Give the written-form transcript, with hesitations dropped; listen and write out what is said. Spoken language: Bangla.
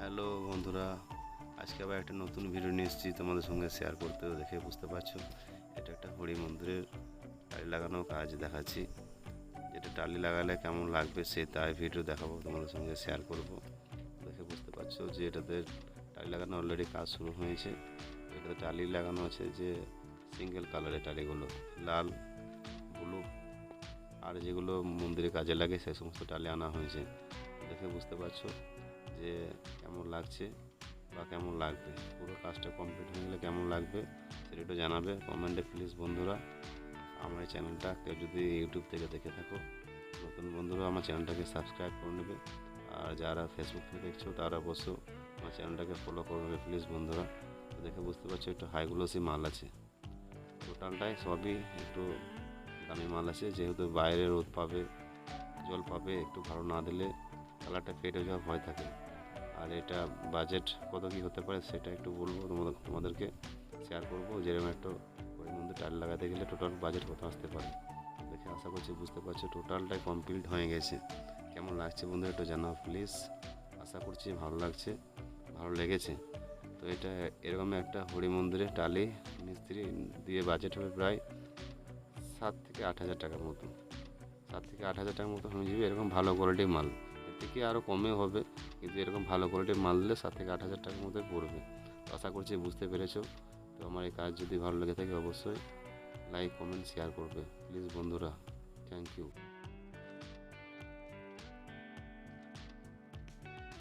হ্যালো বন্ধুরা, আজকে আবার একটা নতুন ভিডিও নিয়ে এসেছি তোমাদের সঙ্গে শেয়ার করতে। দেখে বুঝতে পারছো এটা একটা হরি মন্দিরের টালি লাগানো কাজ দেখাচ্ছি। যেটা টালি লাগালে কেমন লাগবে তাই ভিডিও দেখাবো, তোমাদের সঙ্গে শেয়ার করব। দেখে বুঝতে পারছো যে এটাতে টালি লাগানো অলরেডি কাজ শুরু হয়েছে। এটাতে টালি লাগানো আছে যে সিঙ্গেল কালারের টালিগুলো, লাল, ব্লু আর যেগুলো মন্দিরে কাজে লাগে সেই সমস্ত টালি আনা হয়েছে। দেখে বুঝতে পারছো যে কেমন লাগছে বা কেমন লাগবে। পুরো কাজটা কমপ্লিট হয়ে গেলে কেমন লাগবে সেটা একটু জানাবে কমেন্টে প্লিজ। বন্ধুরা, আমার এই চ্যানেলটা কেউ যদি ইউটিউব থেকে দেখে থাকো, নতুন বন্ধুরা আমার চ্যানেলটাকে সাবস্ক্রাইব করে নেবে। আর যারা ফেসবুক থেকে দেখছো তারা অবশ্য আমার চ্যানেলটাকে ফলো করে নেবে প্লিজ বন্ধুরা। দেখে বুঝতে পারছো একটু হাই গ্লোসি মাল আছে, টোটালটাই সবই একটু দামি মাল আছে। যেহেতু বাইরে রোদ পাবে, জল পাবে, একটু ভালো না দিলে কালারটা ফেড হয়ে যাওয়ার ভয় থাকে। আর এটা বাজেট কত কী হতে পারে সেটা একটু বলবো, তোমাদেরকে শেয়ার করবো। যেরকম একটা ওই মন্দির টাইল লাগাতে গেলে টোটাল বাজেট কত আসতে পারে। দেখে আশা করছি বুঝতে পারছো টোটালটাই কমপ্লিট হয়ে গেছে। কেমন লাগছে বন্ধুরা একটু জানাও প্লিজ। আশা করছি ভালো লাগছে, ভালো লেগেছে। তো এটা এরকম একটা হরি মন্দিরে টালি মিস্ত্রি দিয়ে বাজেট হবে প্রায় 7 থেকে 8 হাজার টাকার মতো। 7 থেকে 8 হাজার টাকার মতো হয়ে যাবে এরকম ভালো কোয়ালিটির মাল। এর থেকে আরও কমে হবে, কিন্তু এরকম ভালো কোয়ালিটির মাল দিলে 7 থেকে 8 হাজার টাকার মধ্যে পড়বে। তো আশা করছি বুঝতে পেরেছো। তো আমার এই কাজ যদি ভালো লেগে থাকে অবশ্যই লাইক, কমেন্ট, শেয়ার করবে প্লিজ বন্ধুরা। Thank you.